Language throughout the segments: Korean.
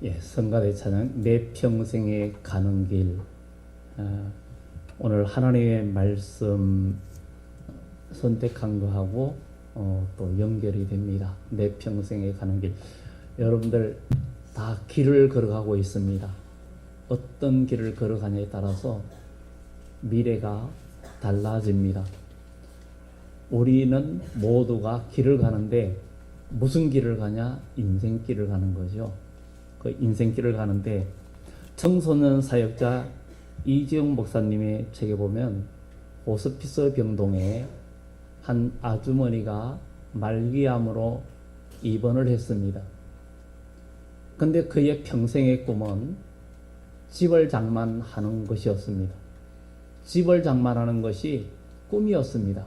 성가대 찬양 내 평생에 가는 길. 오늘 하나님의 말씀 선택한 거하고 또 연결이 됩니다. 내 평생에 가는 길. 여러분들 다 길을 걸어가고 있습니다. 어떤 길을 걸어가냐에 따라서 미래가 달라집니다. 우리는 모두가 길을 가는데 무슨 길을 가냐? 인생길을 가는 거죠. 그 인생길을 가는데 청소년 사역자 이지영 목사님의 책에 보면 호스피스 병동에 한 아주머니가 말기암으로 입원을 했습니다. 근데 그의 평생의 꿈은 집을 장만하는 것이었습니다. 집을 장만하는 것이 꿈이었습니다.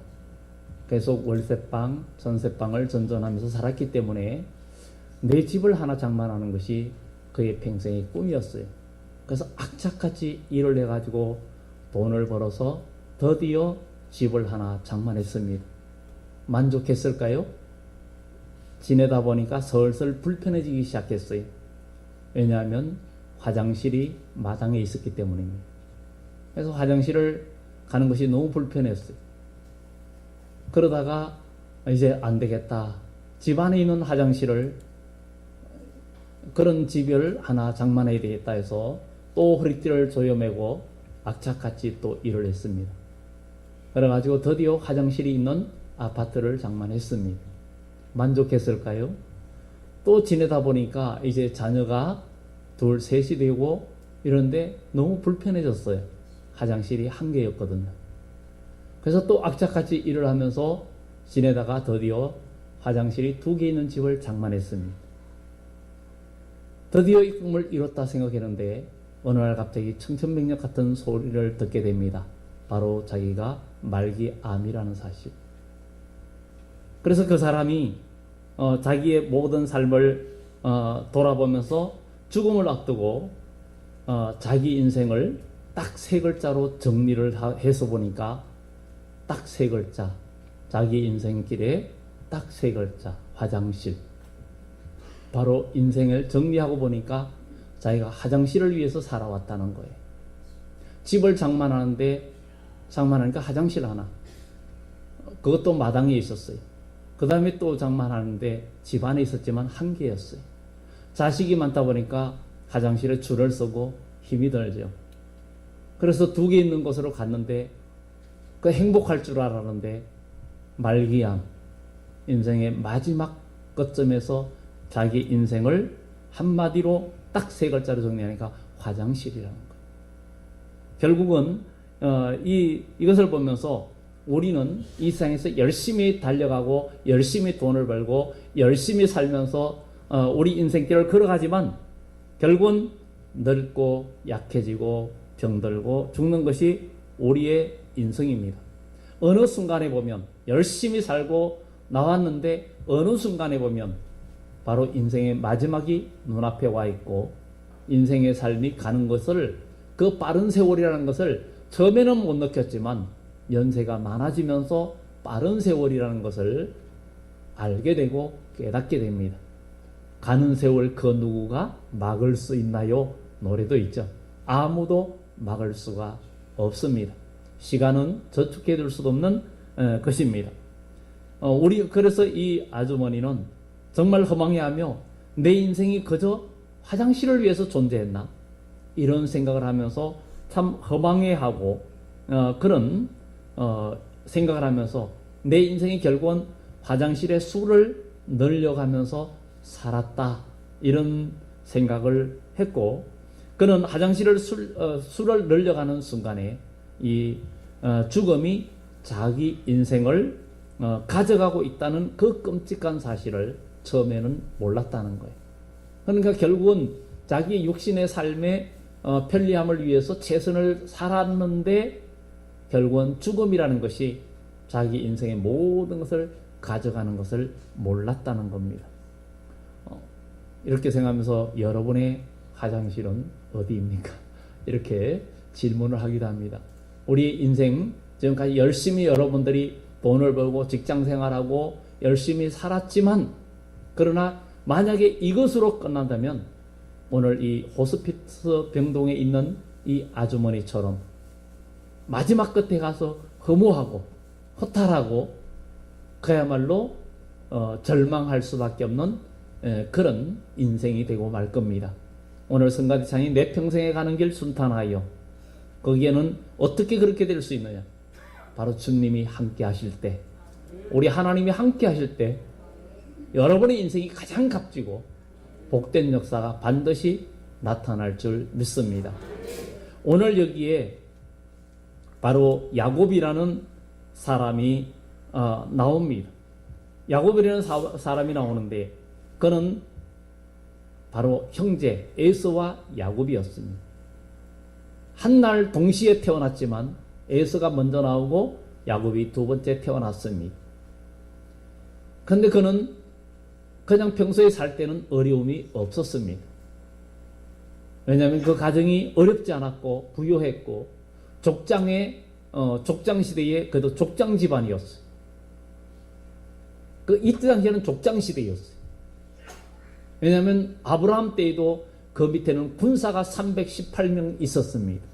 계속 월세방, 전세방을 전전하면서 살았기 때문에 내 집을 하나 장만하는 것이 그의 평생의 꿈이었어요. 그래서 악착같이 일을 해가지고 돈을 벌어서 드디어 집을 하나 장만했습니다. 만족했을까요? 지내다 보니까 슬슬 불편해지기 시작했어요. 왜냐하면 화장실이 마당에 있었기 때문입니다. 그래서 화장실을 가는 것이 너무 불편했어요. 그러다가 이제 안 되겠다. 집 안에 있는 화장실을 그런 집을 하나 장만해야 되겠다 해서 또 허리띠를 조여매고 악착같이 또 일을 했습니다. 그래가지고 드디어 화장실이 있는 아파트를 장만했습니다. 만족했을까요? 또 지내다 보니까 이제 자녀가 둘, 셋이 되고 이런데 너무 불편해졌어요. 화장실이 한 개였거든요. 그래서 또 악착같이 일을 하면서 지내다가 드디어 화장실이 2개 있는 집을 장만했습니다. 드디어 이 꿈을 이뤘다 생각했는데 어느 날 갑자기 청천벽력 같은 소리를 듣게 됩니다. 바로 자기가 말기암이라는 사실. 그래서 그 사람이 자기의 모든 삶을 돌아보면서 죽음을 앞두고 자기 인생을 딱 3글자로 정리를 해서 보니까 딱 3글자, 자기 인생길에 딱 3글자, 화장실. 바로 인생을 정리하고 보니까 자기가 화장실을 위해서 살아왔다는 거예요. 집을 장만하니까 화장실 하나. 그것도 마당에 있었어요. 그 다음에 또 장만하는데 집 안에 있었지만 한 개였어요. 자식이 많다 보니까 화장실에 줄을 서고 힘이 들죠. 그래서 2개 있는 곳으로 갔는데 그 행복할 줄 알았는데 말기암, 인생의 마지막 끝점에서 자기 인생을 한마디로 딱 3글자로 정리하니까 화장실이라는 거예요. 결국은 이것을 보면서 우리는 이 세상에서 열심히 달려가고 열심히 돈을 벌고 열심히 살면서 우리 인생길을 걸어가지만 결국은 늙고 약해지고 병들고 죽는 것이 우리의 인생입니다. 어느 순간에 보면 열심히 살고 나왔는데 어느 순간에 보면 바로 인생의 마지막이 눈앞에 와 있고 인생의 삶이 가는 것을 그 빠른 세월이라는 것을 처음에는 못 느꼈지만 연세가 많아지면서 빠른 세월이라는 것을 알게 되고 깨닫게 됩니다. 가는 세월 그 누구가 막을 수 있나요? 노래도 있죠. 아무도 막을 수가 없습니다. 시간은 저축해 둘 수도 없는 것입니다. 그래서 이 아주머니는 정말 허망해하며 내 인생이 그저 화장실을 위해서 존재했나? 이런 생각을 하면서 참 허망해하고 그런 생각을 하면서 내 인생이 결국은 화장실의 수를 늘려가면서 살았다. 이런 생각을 했고 그는 화장실을 수를 늘려가는 순간에 이 죽음이 자기 인생을 가져가고 있다는 그 끔찍한 사실을 처음에는 몰랐다는 거예요. 그러니까 결국은 자기 육신의 삶의 편리함을 위해서 최선을 살았는데 결국은 죽음이라는 것이 자기 인생의 모든 것을 가져가는 것을 몰랐다는 겁니다. 이렇게 생각하면서 여러분의 화장실은 어디입니까? 이렇게 질문을 하기도 합니다. 우리 인생 지금까지 열심히 여러분들이 돈을 벌고 직장 생활하고 열심히 살았지만 그러나 만약에 이것으로 끝난다면 오늘 이 호스피스 병동에 있는 이 아주머니처럼 마지막 끝에 가서 허무하고 허탈하고 그야말로 절망할 수밖에 없는 그런 인생이 되고 말 겁니다. 오늘 성가대창이 내 평생에 가는 길 순탄하여, 거기에는 어떻게 그렇게 될 수 있느냐? 바로 주님이 함께 하실 때, 우리 하나님이 함께 하실 때 여러분의 인생이 가장 값지고 복된 역사가 반드시 나타날 줄 믿습니다. 오늘 여기에 바로 야곱이라는 사람이 나옵니다. 야곱이라는 사람이 나오는데 그는 바로 형제 에서와 야곱이었습니다. 한날 동시에 태어났지만 에서가 먼저 나오고 야곱이 두 번째 태어났습니다. 그런데 그는 그냥 평소에 살 때는 어려움이 없었습니다. 왜냐하면 그 가정이 어렵지 않았고 부유했고 족장 시대에 그래도 족장 집안이었어요. 이때 당시에는 족장 시대였어요. 왜냐하면 아브라함 때에도 그 밑에는 군사가 318명 있었습니다.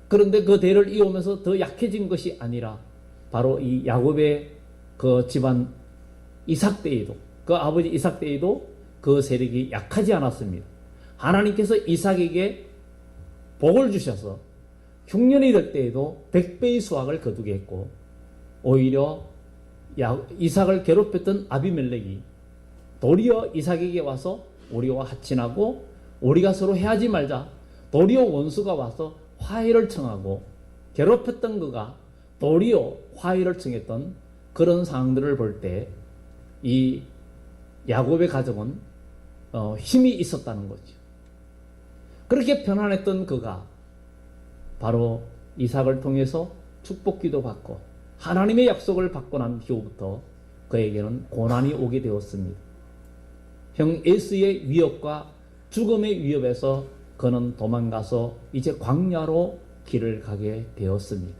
그런데 그 대를 이어오면서 더 약해진 것이 아니라 바로 이 야곱의 그 집안 이삭 때에도, 그 아버지 이삭 때에도 그 세력이 약하지 않았습니다. 하나님께서 이삭에게 복을 주셔서 흉년이 될 때에도 100배의 수확을 거두게 했고, 오히려 이삭을 괴롭혔던 아비멜렉이 도리어 이삭에게 와서 우리와 하친하고 우리가 서로 해하지 말자, 도리어 원수가 와서 화해를 청하고 괴롭혔던 그가 도리어 화해를 청했던 그런 상황들을 볼 때 이 야곱의 가정은 힘이 있었다는 거죠. 그렇게 편안했던 그가 바로 이삭을 통해서 축복기도 받고 하나님의 약속을 받고 난 이후부터 그에게는 고난이 오게 되었습니다. 형 에스의 위협과 죽음의 위협에서 그는 도망가서 이제 광야로 길을 가게 되었습니다.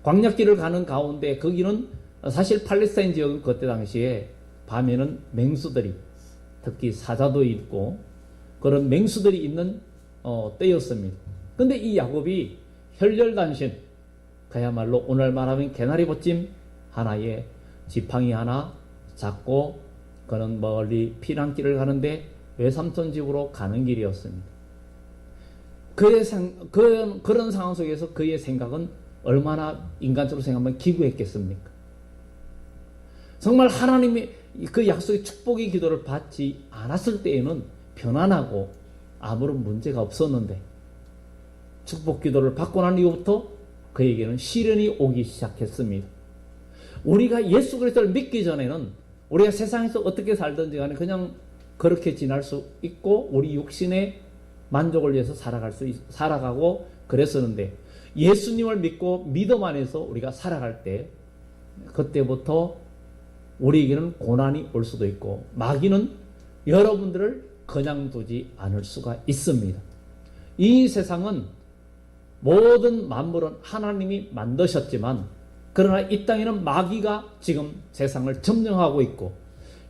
광야길을 가는 가운데 거기는 사실 팔레스타인 지역은 그때 당시에 밤에는 맹수들이, 특히 사자도 있고 그런 맹수들이 있는 때였습니다. 근데 이 야곱이 혈혈단신, 그야말로 오늘 말하면 개나리 벗짐 하나에 지팡이 하나 잡고 그는 멀리 피난길을 가는데 외삼촌 집으로 가는 길이었습니다. 그런 상황 속에서 그의 생각은 얼마나 인간적으로 생각하면 기구했겠습니까? 정말 하나님이 그 약속의 축복의 기도를 받지 않았을 때에는 편안하고 아무런 문제가 없었는데, 축복 기도를 받고 난 이후부터 그에게는 시련이 오기 시작했습니다. 우리가 예수 그리스도를 믿기 전에는 우리가 세상에서 어떻게 살든지 간에 그냥 그렇게 지날 수 있고 우리 육신의 만족을 위해서 살아가고 그랬었는데, 예수님을 믿고 믿음 안에서 우리가 살아갈 때 그때부터 우리에게는 고난이 올 수도 있고 마귀는 여러분들을 그냥 두지 않을 수가 있습니다. 이 세상은 모든 만물은 하나님이 만드셨지만, 그러나 이 땅에는 마귀가 지금 세상을 점령하고 있고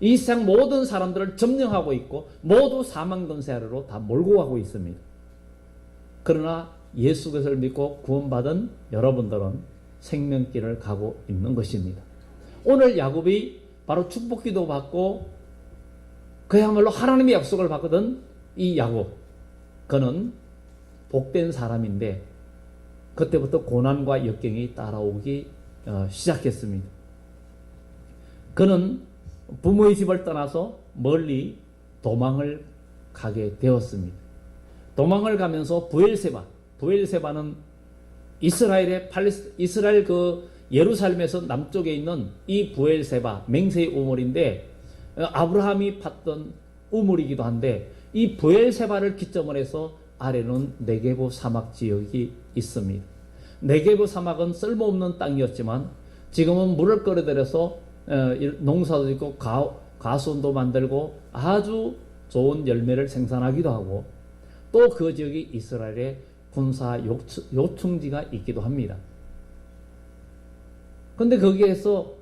이 세상 모든 사람들을 점령하고 있고 모두 사망 권세 아래로 다 몰고 가고 있습니다. 그러나 예수 그리스도를 믿고 구원받은 여러분들은 생명길을 가고 있는 것입니다. 오늘 야곱이 바로 축복기도 받고 그야말로 하나님의 약속을 받거든. 이 야곱, 그는 복된 사람인데 그때부터 고난과 역경이 따라오기 시작했습니다. 그는 부모의 집을 떠나서 멀리 도망을 가게 되었습니다. 도망을 가면서 부엘세바는 이스라엘 그 예루살렘에서 남쪽에 있는 이 부엘세바, 맹세의 우물인데 아브라함이 팠던 우물이기도 한데, 이 부엘세바를 기점으로 해서 아래는 네게부 사막 지역이 있습니다. 네게부 사막은 쓸모없는 땅이었지만 지금은 물을 끌어들여서 농사도 짓고 가수원도 만들고 아주 좋은 열매를 생산하기도 하고, 또 그 지역이 이스라엘의 군사 요충지가 있기도 합니다. 근데 거기에서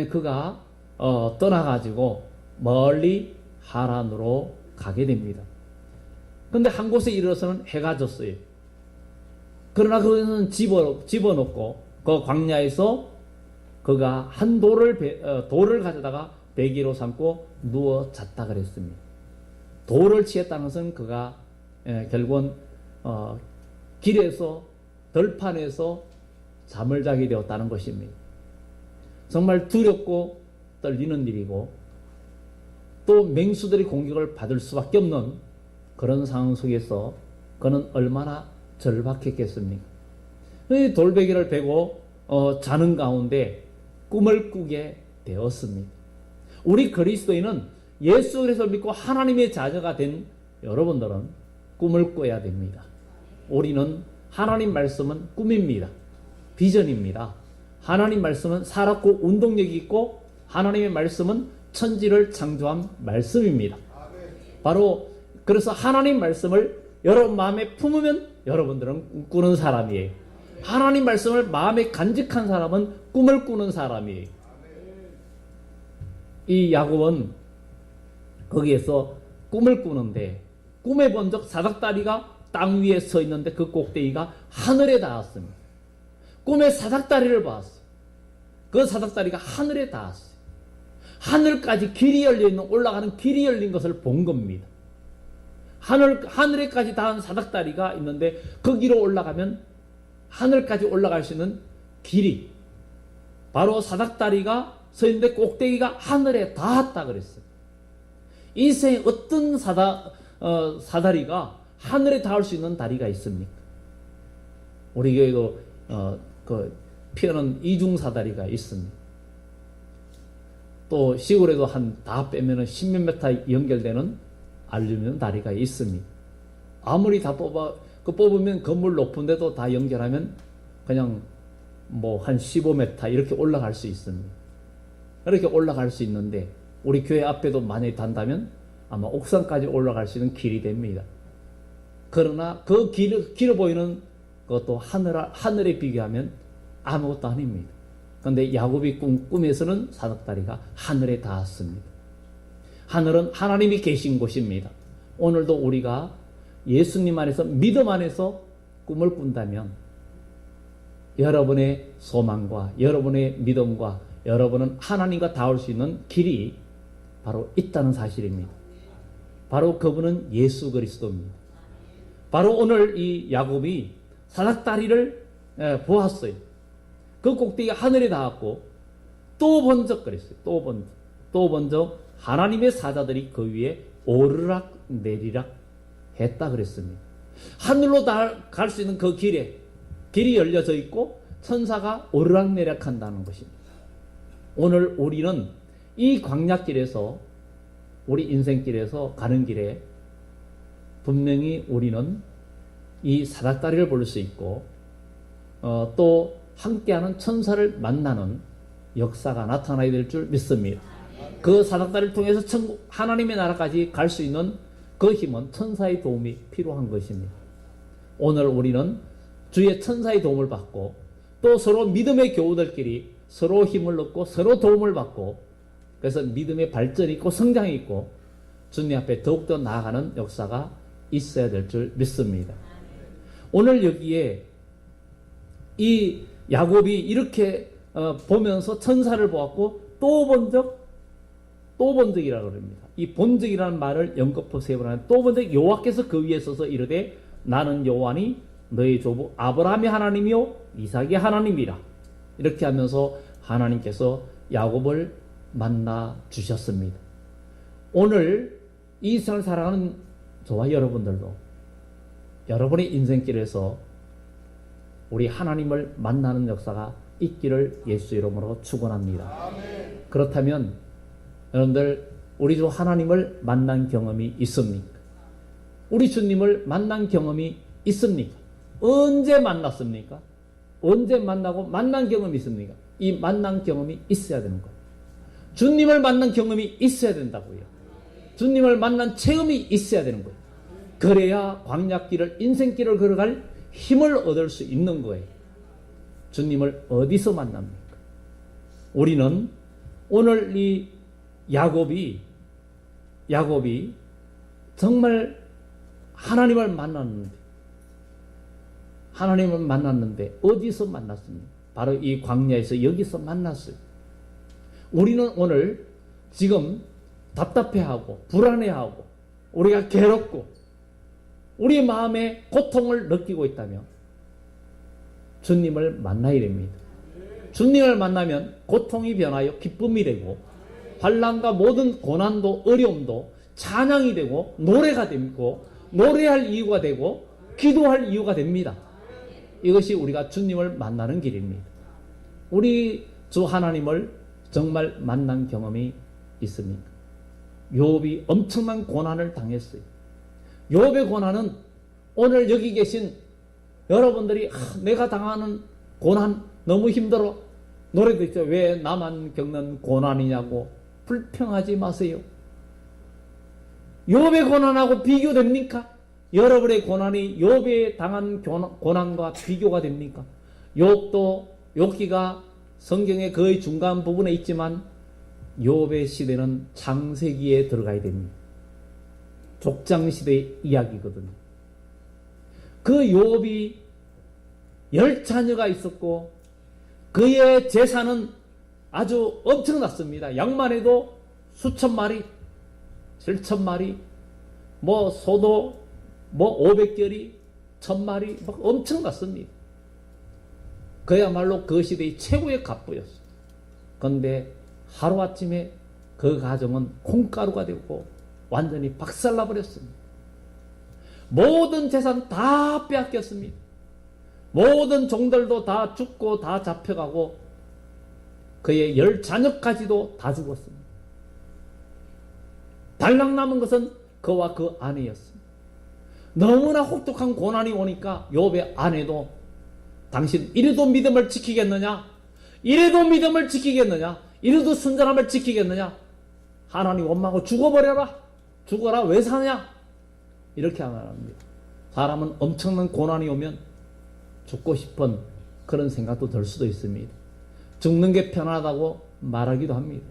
그가 떠나가지고 멀리 하란으로 가게 됩니다. 그런데 한 곳에 이르러서는 해가 졌어요. 그러나 그것은 집어넣고 그 광야에서 그가 한 돌을 가져다가 베개로 삼고 누워 잤다 그랬습니다. 돌을 취했다는 것은 그가 결국은 길에서 들판에서 잠을 자게 되었다는 것입니다. 정말 두렵고 떨리는 일이고 또 맹수들의 공격을 받을 수밖에 없는 그런 상황 속에서 그는 얼마나 절박했겠습니까? 돌베개를 베고 자는 가운데 꿈을 꾸게 되었습니다. 우리 그리스도인은 예수 그리스도를 믿고 하나님의 자녀가 된 여러분들은 꿈을 꿔야 됩니다. 우리는 하나님 말씀은 꿈입니다. 비전입니다. 하나님 말씀은 살았고 운동력이 있고 하나님의 말씀은 천지를 창조한 말씀입니다. 바로 그래서 하나님 말씀을 여러분 마음에 품으면 여러분들은 꾸는 사람이에요. 하나님 말씀을 마음에 간직한 사람은 꿈을 꾸는 사람이에요. 이 야곱은 거기에서 꿈을 꾸는데 꿈에 본 적 사닥다리가 땅 위에 서 있는데 그 꼭대기가 하늘에 닿았습니다. 꿈에 사닥다리를 봤어요. 그 사닥다리가 하늘에 닿았어요. 하늘까지 길이 열려있는 올라가는 길이 열린 것을 본 겁니다. 하늘에까지 닿은 사닥다리가 있는데 거기로 올라가면 하늘까지 올라갈 수 있는 길이 바로 사닥다리가 서 있는데 꼭대기가 하늘에 닿았다 그랬어요. 이 세상에 어떤 사다리가 하늘에 닿을 수 있는 다리가 있습니까? 우리 교회도 피어는 이중 사다리가 있습니다. 또 시골에도 다 빼면은 10몇 미터 연결되는 알루미늄 다리가 있습니다. 아무리 다 뽑으면 건물 높은데도 다 연결하면 그냥 한 15m 이렇게 올라갈 수 있습니다. 이렇게 올라갈 수 있는데 우리 교회 앞에도 만약에 단다면 아마 옥상까지 올라갈 수 있는 길이 됩니다. 그러나 그 길어 보이는 그것도 하늘에 비교하면 아무것도 아닙니다. 그런데 야곱이 꿈에서는 사닥다리가 하늘에 닿았습니다. 하늘은 하나님이 계신 곳입니다. 오늘도 우리가 예수님 안에서 믿음 안에서 꿈을 꾼다면 여러분의 소망과 여러분의 믿음과 여러분은 하나님과 닿을 수 있는 길이 바로 있다는 사실입니다. 바로 그분은 예수 그리스도입니다. 바로 오늘 이 야곱이 사닥다리를 보았어요. 그 꼭대기가 하늘에 닿았고 또 본 적 그랬어요. 또 본 적 하나님의 사자들이 그 위에 오르락 내리락 했다 그랬습니다. 하늘로 갈 수 있는 그 길이 열려져 있고 천사가 오르락 내리락 한다는 것입니다. 오늘 우리는 이 광야길에서 우리 인생길에서 가는 길에 분명히 우리는 이 사닥다리를 볼 수 있고 또 함께하는 천사를 만나는 역사가 나타나야 될 줄 믿습니다. 그 사닥다리를 통해서 하나님의 나라까지 갈 수 있는 그 힘은 천사의 도움이 필요한 것입니다. 오늘 우리는 주의 천사의 도움을 받고 또 서로 믿음의 교우들끼리 서로 힘을 얻고 서로 도움을 받고 그래서 믿음의 발전이 있고 성장이 있고 주님 앞에 더욱더 나아가는 역사가 있어야 될 줄 믿습니다. 오늘 여기에 이 야곱이 이렇게 보면서 천사를 보았고 또 본 적이라고 합니다. 이 본 적이라는 말을 연거푸 세 번 하는 또 본 적 여호와께서 그 위에 서서 이르되 나는 여호와니 너희 조부 아브라함의 하나님이요 이삭의 하나님이라. 이렇게 하면서 하나님께서 야곱을 만나 주셨습니다. 오늘 이 세상을 살아가는 저와 여러분들도 여러분의 인생길에서 우리 하나님을 만나는 역사가 있기를 예수 이름으로 축원합니다. 그렇다면 여러분들 우리 주 하나님을 만난 경험이 있습니까? 우리 주님을 만난 경험이 있습니까? 언제 만났습니까? 언제 만나고 만난 경험이 있습니까? 이 만난 경험이 있어야 되는 거예요. 주님을 만난 경험이 있어야 된다고요. 주님을 만난 체험이 있어야 되는 거예요. 그래야 광야길을 인생길을 걸어갈 힘을 얻을 수 있는 거예요. 주님을 어디서 만납니까? 우리는 오늘 이 야곱이 야곱이 정말 하나님을 만났는데 어디서 만났습니까? 바로 이 광야에서 여기서 만났어요. 우리는 오늘 지금 답답해하고 불안해하고 우리가 괴롭고 우리 마음에 고통을 느끼고 있다면 주님을 만나야 됩니다. 주님을 만나면 고통이 변하여 기쁨이 되고 환난과 모든 고난도 어려움도 찬양이 되고 노래가 되고 노래할 이유가 되고 기도할 이유가 됩니다. 이것이 우리가 주님을 만나는 길입니다. 우리 주 하나님을 정말 만난 경험이 있습니까? 욥이 엄청난 고난을 당했어요. 욥의 고난은 오늘 여기 계신 여러분들이 내가 당하는 고난 너무 힘들어. 노래도 있죠. 왜 나만 겪는 고난이냐고. 불평하지 마세요. 욥의 고난하고 비교됩니까? 여러분의 고난이 욥의 당한 고난과 비교가 됩니까? 욥기가 성경의 거의 중간 부분에 있지만 욥의 시대는 창세기에 들어가야 됩니다. 족장시대의 이야기거든요. 그 욥이 10자녀가 있었고 그의 재산은 아주 엄청났습니다. 양만 해도 수천 마리, 7천 마리, 소도 500결이, 1000마리 엄청났습니다. 그야말로 그 시대의 최고의 갑부였어요. 그런데 하루아침에 그 가정은 콩가루가 되고 완전히 박살나버렸습니다. 모든 재산 다 빼앗겼습니다. 모든 종들도 다 죽고 다 잡혀가고 그의 10자녀까지도 다 죽었습니다. 달랑 남은 것은 그와 그 아내였습니다. 너무나 혹독한 고난이 오니까 욥의 아내도 당신 이래도 믿음을 지키겠느냐? 이래도 믿음을 지키겠느냐? 이래도 순전함을 지키겠느냐? 하나님 원망하고 죽어버려라. 죽어라. 왜 사냐? 이렇게 말합니다. 사람은 엄청난 고난이 오면 죽고 싶은 그런 생각도 들 수도 있습니다. 죽는 게 편하다고 말하기도 합니다.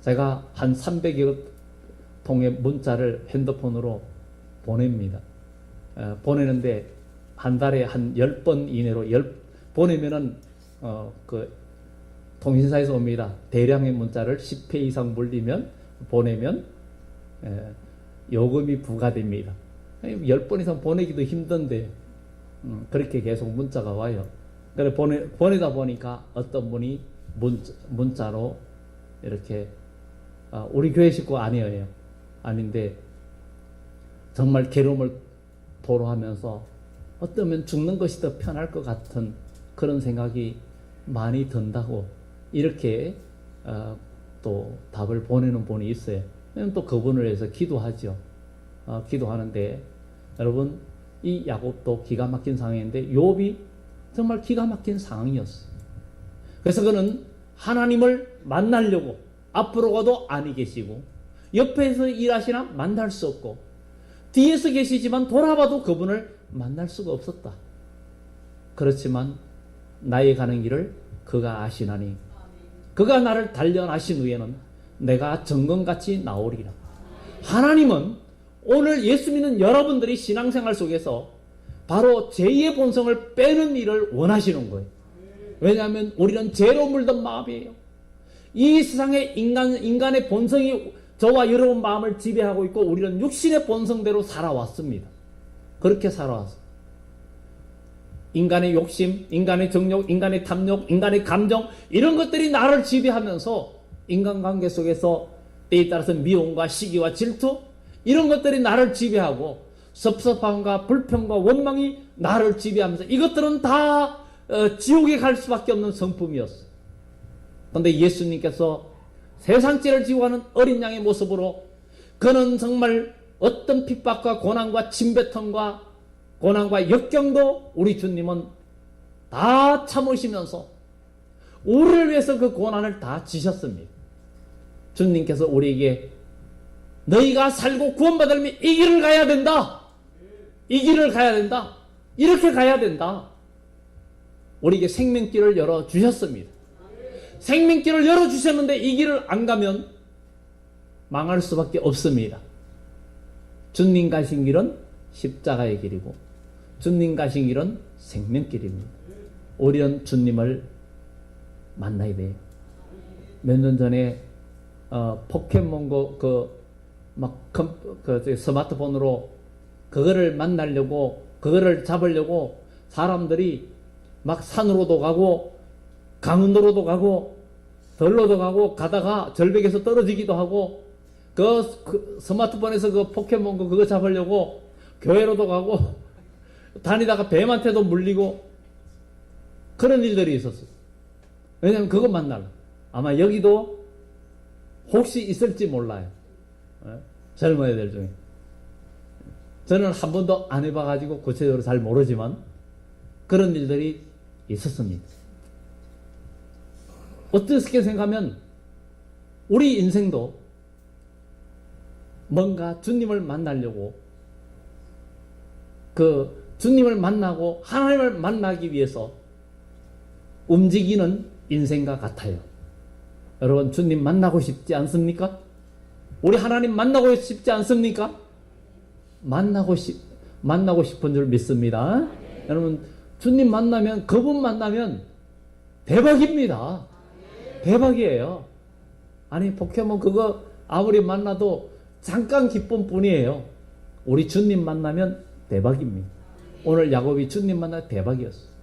제가 한 300여 통의 문자를 핸드폰으로 보냅니다. 보내는데 한 달에 한 10번 이내로 보내면은 그 통신사에서 옵니다. 대량의 문자를 10회 이상 물리면 보내면 요금이 부과됩니다. 10번 이상 보내기도 힘든데 그렇게 계속 문자가 와요. 그래 보내다 보니까 어떤 분이 문자로 이렇게 우리 교회 식구 아니에요. 아닌데 정말 괴로움을 토로하면서 어쩌면 죽는 것이 더 편할 것 같은 그런 생각이 많이 든다고 이렇게 또 답을 보내는 분이 있어요. 또 그분을 위해서 기도하죠. 기도하는데 여러분 이 야곱도 기가 막힌 상황인데 욥이 정말 기가 막힌 상황이었어요. 그래서 그는 하나님을 만나려고 앞으로 가도 아니 계시고 옆에서 일하시나 만날 수 없고 뒤에서 계시지만 돌아봐도 그분을 만날 수가 없었다. 그렇지만 나의 가는 길을 그가 아시나니 그가 나를 단련하신 후에는 내가 정금같이 나오리라. 하나님은 오늘 예수 믿는 여러분들이 신앙생활 속에서 바로 제2의 본성을 빼는 일을 원하시는 거예요. 왜냐하면 우리는 죄로 물든 마음이에요. 이 세상에 인간의 본성이 저와 여러분 마음을 지배하고 있고 우리는 육신의 본성대로 살아왔습니다. 그렇게 살아왔어요. 인간의 욕심, 인간의 정욕, 인간의 탐욕, 인간의 감정 이런 것들이 나를 지배하면서 인간관계 속에서 때에 따라서 미움과 시기와 질투 이런 것들이 나를 지배하고 섭섭함과 불평과 원망이 나를 지배하면서 이것들은 다 지옥에 갈 수밖에 없는 성품이었어요. 그런데 예수님께서 세상죄를 지고 가는 어린 양의 모습으로 그는 정말 어떤 핍박과 고난과 침뱉음과 고난과 역경도 우리 주님은 다 참으시면서 우리를 위해서 그 고난을 다 지셨습니다. 주님께서 우리에게 너희가 살고 구원받으려면 이 길을 가야 된다. 이 길을 가야 된다. 이렇게 가야 된다. 우리에게 생명길을 열어주셨습니다. 생명길을 열어주셨는데 이 길을 안 가면 망할 수밖에 없습니다. 주님 가신 길은 십자가의 길이고 주님 가신 길은 생명길입니다. 우리는 주님을 만나야 돼요. 몇 년 전에 포켓몬고 스마트폰으로 그거를 만나려고 그거를 잡으려고 사람들이 막 산으로도 가고 강원도로도 가고 들로도 가고 가다가 절벽에서 떨어지기도 하고 그 스마트폰에서 그 포켓몬고 그거 잡으려고 교회로도 가고 다니다가 뱀한테도 물리고 그런 일들이 있었어요. 왜냐하면 그거 만나려. 아마 여기도 혹시 있을지 몰라요. 젊은 애들 중에. 저는 한 번도 안 해봐가지고 구체적으로 잘 모르지만 그런 일들이 있었습니다. 어떻게 생각하면 우리 인생도 뭔가 주님을 만나려고 그 주님을 만나고 하나님을 만나기 위해서 움직이는 인생과 같아요. 여러분 주님 만나고 싶지 않습니까? 우리 하나님 만나고 싶지 않습니까? 만나고 싶은 줄 믿습니다. 여러분 주님 만나면 그분 만나면 대박입니다. 대박이에요. 아니 포켓몬 그거 아무리 만나도 잠깐 기쁜 뿐이에요. 우리 주님 만나면 대박입니다. 오늘 야곱이 주님 만나 대박이었어요.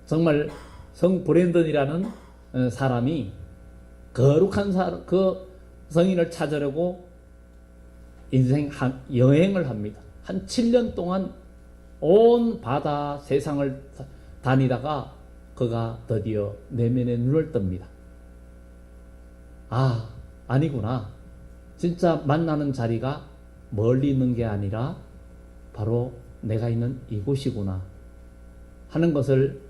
정말 성 브랜든이라는 사람이 거룩한 그 성인을 찾으려고 인생 여행을 합니다. 한 7년 동안 온 바다 세상을 다니다가 그가 드디어 내면의 눈을 뜹니다. 아, 아니구나. 진짜 만나는 자리가 멀리 있는 게 아니라 바로 내가 있는 이곳이구나 하는 것을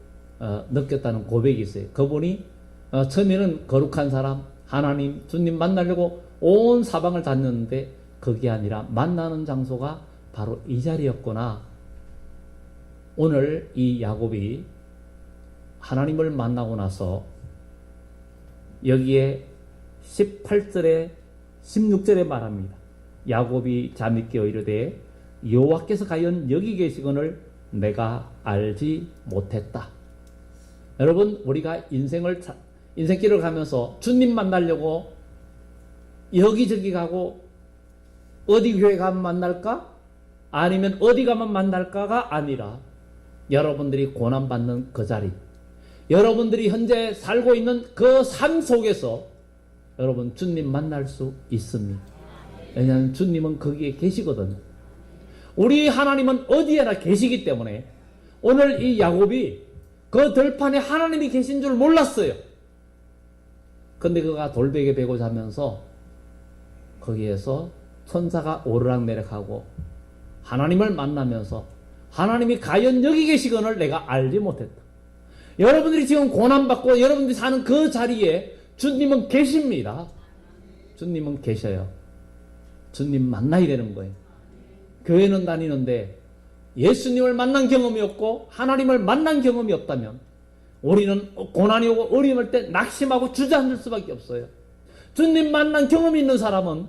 느꼈다는 고백이 있어요. 그분이 처음에는 거룩한 사람, 하나님, 주님 만나려고 온 사방을 다녔는데 그게 아니라 만나는 장소가 바로 이 자리였구나. 오늘 이 야곱이 하나님을 만나고 나서 여기에 18절에 16절에 말합니다. 야곱이 잠이 깨어 이르되 여호와께서 과연 여기 계시거늘 내가 알지 못했다. 여러분 우리가 인생길을 가면서 주님 만나려고 여기저기 가고 어디 교회 가면 만날까? 아니면 어디 가면 만날까가 아니라 여러분들이 고난받는 그 자리, 여러분들이 현재 살고 있는 그 삶 속에서 여러분 주님 만날 수 있습니다. 왜냐하면 주님은 거기에 계시거든요. 우리 하나님은 어디에나 계시기 때문에 오늘 이 야곱이 그 들판에 하나님이 계신 줄 몰랐어요. 근데 그가 돌베개 베고 자면서 거기에서 천사가 오르락내락하고 하나님을 만나면서 하나님이 과연 여기 계시거늘 내가 알지 못했다. 여러분들이 지금 고난받고 여러분들이 사는 그 자리에 주님은 계십니다. 주님은 계셔요. 주님 만나야 되는 거예요. 교회는 다니는데 예수님을 만난 경험이 없고 하나님을 만난 경험이 없다면 우리는 고난이 오고 어려움일 때 낙심하고 주저앉을 수밖에 없어요. 주님 만난 경험이 있는 사람은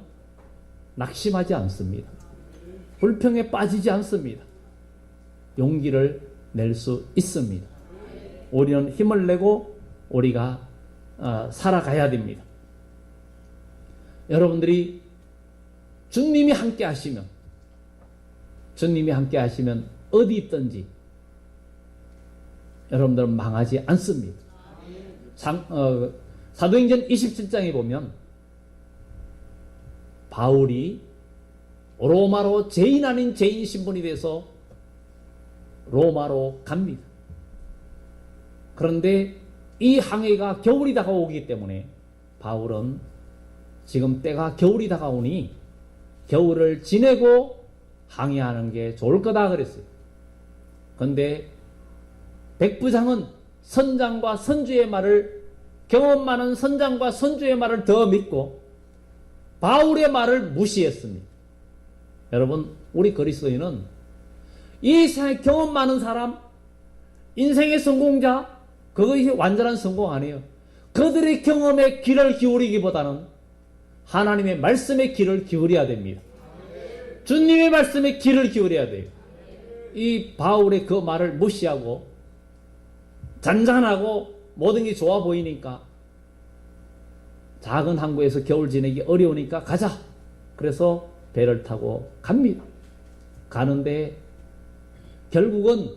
낙심하지 않습니다. 불평에 빠지지 않습니다. 용기를 낼 수 있습니다. 우리는 힘을 내고 우리가 살아가야 됩니다. 여러분들이 주님이 함께 하시면 어디 있든지 여러분들은 망하지 않습니다. 사도행전 27장에 보면 바울이 로마로 죄인 아닌 죄인 신분이 돼서 로마로 갑니다. 그런데 이 항해가 겨울이 다가오기 때문에 바울은 지금 때가 겨울이 다가오니 겨울을 지내고 항해하는 게 좋을 거다 그랬어요. 그런데 백부장은 선장과 선주의 말을, 경험 많은 선장과 선주의 말을 더 믿고 바울의 말을 무시했습니다. 여러분 우리 그리스도인은 이 세상에 경험 많은 사람, 인생의 성공자, 그것이 완전한 성공 아니에요. 그들의 경험에 귀를 기울이기보다는 하나님의 말씀에 귀를 기울여야 됩니다. 주님의 말씀에 귀를 기울여야 돼요. 이 바울의 그 말을 무시하고 잔잔하고 모든 게 좋아 보이니까 작은 항구에서 겨울 지내기 어려우니까 가자. 그래서 배를 타고 갑니다. 가는데 결국은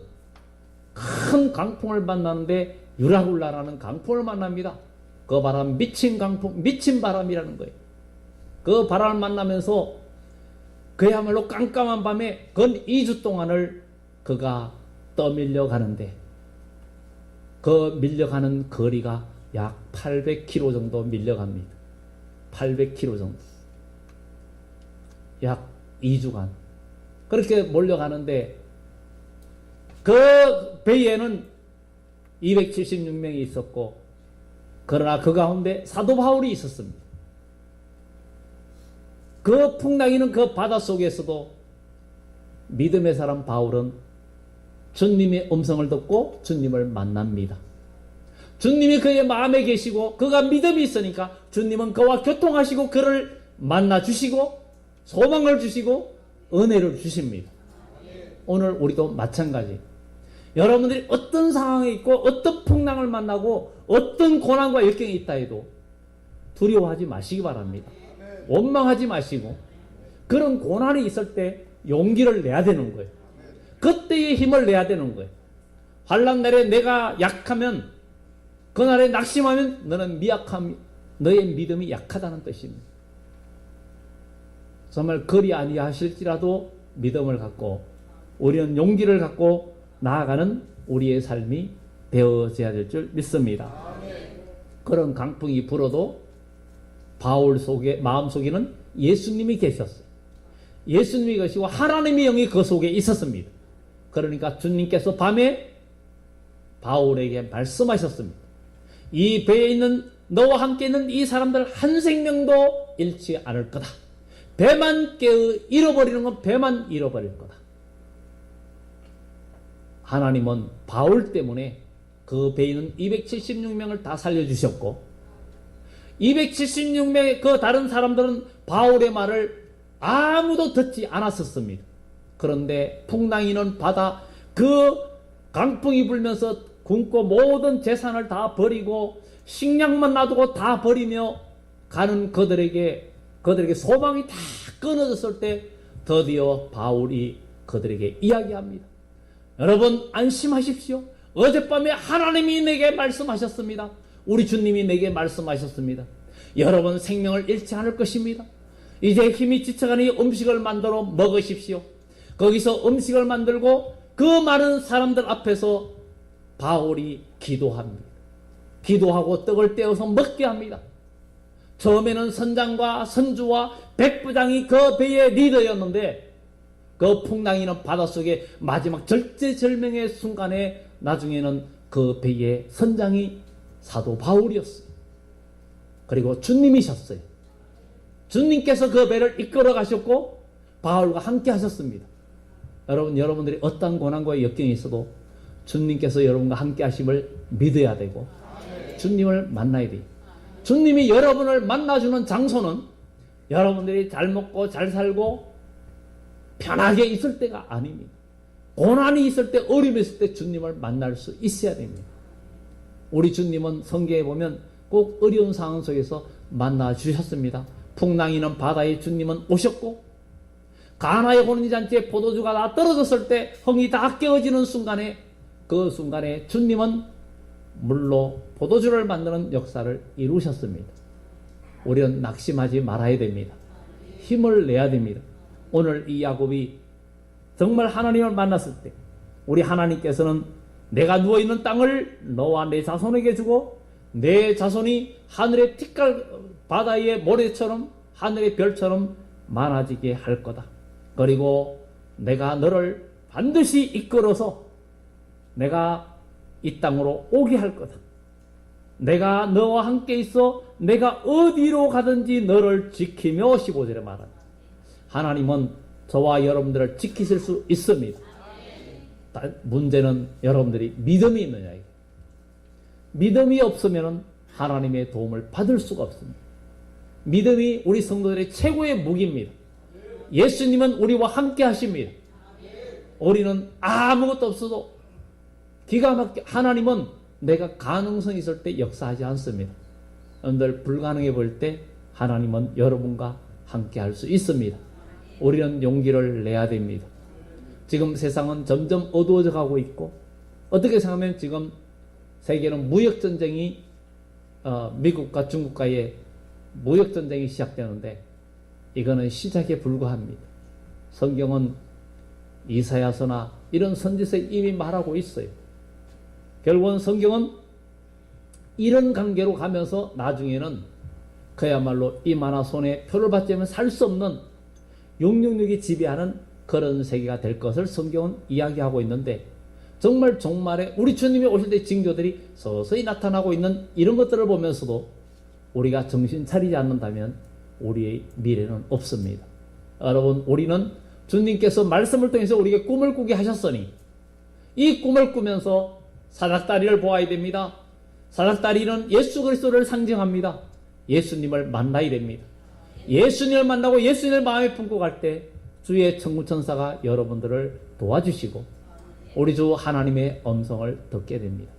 큰 강풍을 만나는데 유라굴라라는 강풍을 만납니다. 그 바람 미친 강풍, 미친 바람이라는 거예요. 그 바람을 만나면서 그야말로 깜깜한 밤에 건 2주 동안을 그가 떠밀려 가는데 그 밀려가는 거리가 약 800km 정도 밀려갑니다. 800km 정도. 약 2주간. 그렇게 몰려가는데 그 배에는 276명이 있었고 그러나 그 가운데 사도 바울이 있었습니다. 그 풍랑이는 그 바닷속에서도 믿음의 사람 바울은 주님의 음성을 듣고 주님을 만납니다. 주님이 그의 마음에 계시고 그가 믿음이 있으니까 주님은 그와 교통하시고 그를 만나 주시고 소망을 주시고 은혜를 주십니다. 오늘 우리도 마찬가지. 여러분들이 어떤 상황에 있고 어떤 풍랑을 만나고 어떤 고난과 역경이 있다 해도 두려워하지 마시기 바랍니다. 원망하지 마시고 그런 고난이 있을 때 용기를 내야 되는 거예요. 그때의 힘을 내야 되는 거예요. 환난 날에 내가 약하면 그날에 낙심하면 너는 미약함, 너의 믿음이 약하다는 뜻입니다. 정말 그리 아니하실지라도 믿음을 갖고 우리는 용기를 갖고 나아가는 우리의 삶이 되어져야 될 줄 믿습니다. 그런 강풍이 불어도 바울 속에 마음속에는 예수님이 계셨어요. 예수님이 계시고 하나님의 영이 그 속에 있었습니다. 그러니까 주님께서 밤에 바울에게 말씀하셨습니다. 이 배에 있는 너와 함께 있는 이 사람들 한 생명도 잃지 않을 거다. 배만 잃어버리는 건 배만 잃어버릴 거다. 하나님은 바울 때문에 그 배에 있는 276명을 다 살려주셨고 276명의 그 다른 사람들은 바울의 말을 아무도 듣지 않았었습니다. 그런데 풍랑이는 바다 그 강풍이 불면서 굶고 모든 재산을 다 버리고 식량만 놔두고 다 버리며 가는 그들에게 소망이 다 끊어졌을 때 드디어 바울이 그들에게 이야기합니다. 여러분 안심하십시오. 어젯밤에 하나님이 내게 말씀하셨습니다. 우리 주님이 내게 말씀하셨습니다. 여러분 생명을 잃지 않을 것입니다. 이제 힘이 지쳐가니 음식을 만들어 먹으십시오. 거기서 음식을 만들고 그 많은 사람들 앞에서 바울이 기도합니다. 기도하고 떡을 떼어서 먹게 합니다. 처음에는 선장과 선주와 백부장이 그 배의 리더였는데 그 풍랑이는 바닷속에 마지막 절제절명의 순간에 나중에는 그 배의 선장이 사도 바울이었어요. 그리고 주님이셨어요. 주님께서 그 배를 이끌어 가셨고 바울과 함께 하셨습니다. 여러분들이 어떤 고난과 역경이 있어도 주님께서 여러분과 함께 하심을 믿어야 되고 주님을 만나야 돼요. 주님이 여러분을 만나주는 장소는 여러분들이 잘 먹고 잘 살고 편하게 있을 때가 아닙니다. 고난이 있을 때, 어려움이 있을 때 주님을 만날 수 있어야 됩니다. 우리 주님은 성경에 보면 꼭 어려운 상황 속에서 만나 주셨습니다. 풍랑이는 바다에 주님은 오셨고 가나의 혼인잔치에 포도주가 다 떨어졌을 때 흥이 다 깨어지는 순간에 그 순간에 주님은 물로 포도주를 만드는 역사를 이루셨습니다. 우리는 낙심하지 말아야 됩니다. 힘을 내야 됩니다. 오늘 이 야곱이 정말 하나님을 만났을 때 우리 하나님께서는 내가 누워있는 땅을 너와 내 자손에게 주고 내 자손이 하늘의 티끌 바다의 모래처럼 하늘의 별처럼 많아지게 할 거다. 그리고 내가 너를 반드시 이끌어서 내가 이 땅으로 오게 할 거다. 내가 너와 함께 있어 내가 어디로 가든지 너를 지키며 15절에 말합니다. 하나님은 저와 여러분들을 지키실 수 있습니다. 문제는 여러분들이 믿음이 있느냐예요. 믿음이 없으면 하나님의 도움을 받을 수가 없습니다. 믿음이 우리 성도들의 최고의 무기입니다. 예수님은 우리와 함께 하십니다. 우리는 아무것도 없어도 기가 막히게 하나님은 내가 가능성이 있을 때 역사하지 않습니다. 여러분들 불가능해 보일 때 하나님은 여러분과 함께 할 수 있습니다. 우리는 용기를 내야 됩니다. 지금 세상은 점점 어두워져 가고 있고, 어떻게 생각하면 지금 세계는 무역전쟁이 미국과 중국과의 무역전쟁이 시작되는데 이거는 시작에 불과합니다. 성경은 이사야서나 이런 선지서에 이미 말하고 있어요. 결국은 성경은 이런 관계로 가면서 나중에는 그야말로 이 만화 손에 표를 받지 않으면 살 수 없는 용용력이 지배하는 그런 세계가 될 것을 성경은 이야기하고 있는데, 정말 종말에 우리 주님이 오실 때 징조들이 서서히 나타나고 있는 이런 것들을 보면서도 우리가 정신 차리지 않는다면 우리의 미래는 없습니다. 여러분, 우리는 주님께서 말씀을 통해서 우리에게 꿈을 꾸게 하셨으니 이 꿈을 꾸면서 사닥다리를 보아야 됩니다. 사닥다리는 예수 그리스도를 상징합니다. 예수님을 만나야 됩니다. 예수님을 만나고 예수님을 마음에 품고 갈 때 주의 천군천사가 여러분들을 도와주시고 우리 주 하나님의 음성을 듣게 됩니다.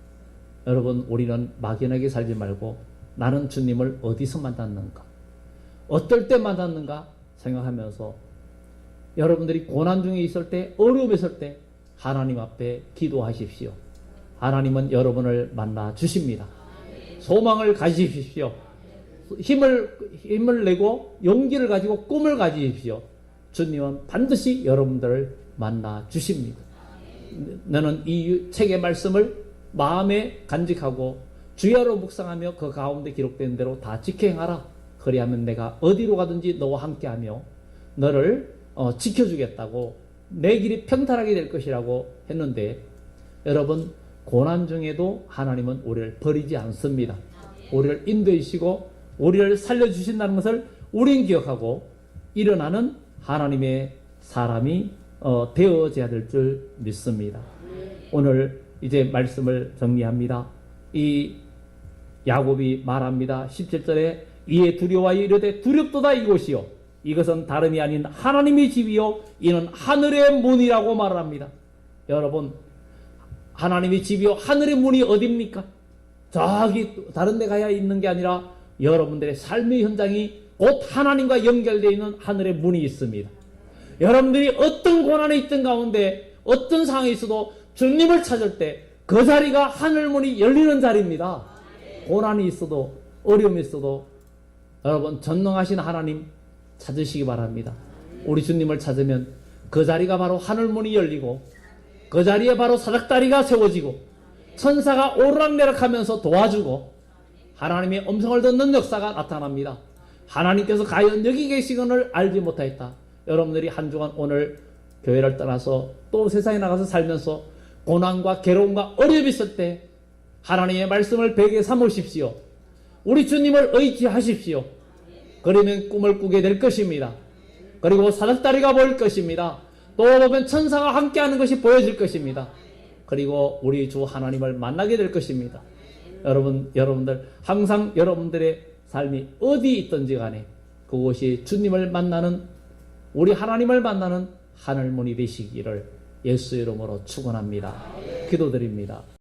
여러분, 우리는 막연하게 살지 말고 나는 주님을 어디서 만났는가, 어떨 때 만났는가 생각하면서 여러분들이 고난 중에 있을 때, 어려움에 있을 때 하나님 앞에 기도하십시오. 하나님은 여러분을 만나 주십니다. 소망을 가지십시오. 힘을 내고 용기를 가지고 꿈을 가지십시오. 주님은 반드시 여러분들을 만나 주십니다. 너는 이 책의 말씀을 마음에 간직하고 주야로 묵상하며 그 가운데 기록된 대로 다 지켜 행하라. 그리하면 내가 어디로 가든지 너와 함께하며 너를 지켜주겠다고, 내 길이 평탄하게 될 것이라고 했는데, 여러분, 고난 중에도 하나님은 우리를 버리지 않습니다. 우리를 인도해 주시고 우리를 살려주신다는 것을 우리는 기억하고 일어나는 하나님의 사람이 되어져야 될 줄 믿습니다. 오늘 이제 말씀을 정리합니다. 이 야곱이 말합니다. 17절에 이에 두려워하여 이르되 두렵도다 이곳이요 이것은 다름이 아닌 하나님의 집이요 이는 하늘의 문이라고 말합니다. 여러분, 하나님의 집이요 하늘의 문이 어디입니까? 저기 다른 데 가야 있는 게 아니라 여러분들의 삶의 현장이 곧 하나님과 연결되어 있는 하늘의 문이 있습니다. 여러분들이 어떤 고난에 있던 가운데 어떤 상황에 있어도 주님을 찾을 때 그 자리가 하늘문이 열리는 자리입니다. 고난이 있어도 어려움이 있어도 여러분 전능하신 하나님 찾으시기 바랍니다. 우리 주님을 찾으면 그 자리가 바로 하늘문이 열리고 그 자리에 바로 사닥다리가 세워지고 천사가 오르락내락하면서 도와주고 하나님의 음성을 듣는 역사가 나타납니다. 하나님께서 과연 여기 계시건을 알지 못하였다. 여러분들이 한 주간 오늘 교회를 떠나서 또 세상에 나가서 살면서 고난과 괴로움과 어려움이 있을 때 하나님의 말씀을 베개 삼으십시오. 우리 주님을 의지하십시오. 그러면 꿈을 꾸게 될 것입니다. 그리고 사닥다리가 보일 것입니다. 또 보면 천사가 함께하는 것이 보여질 것입니다. 그리고 우리 주 하나님을 만나게 될 것입니다. 여러분들 항상 여러분들의 삶이 어디 있든지 간에 그곳이 주님을 만나는, 우리 하나님을 만나는 하늘문이 되시기를 예수 이름으로 축원합니다. 기도드립니다.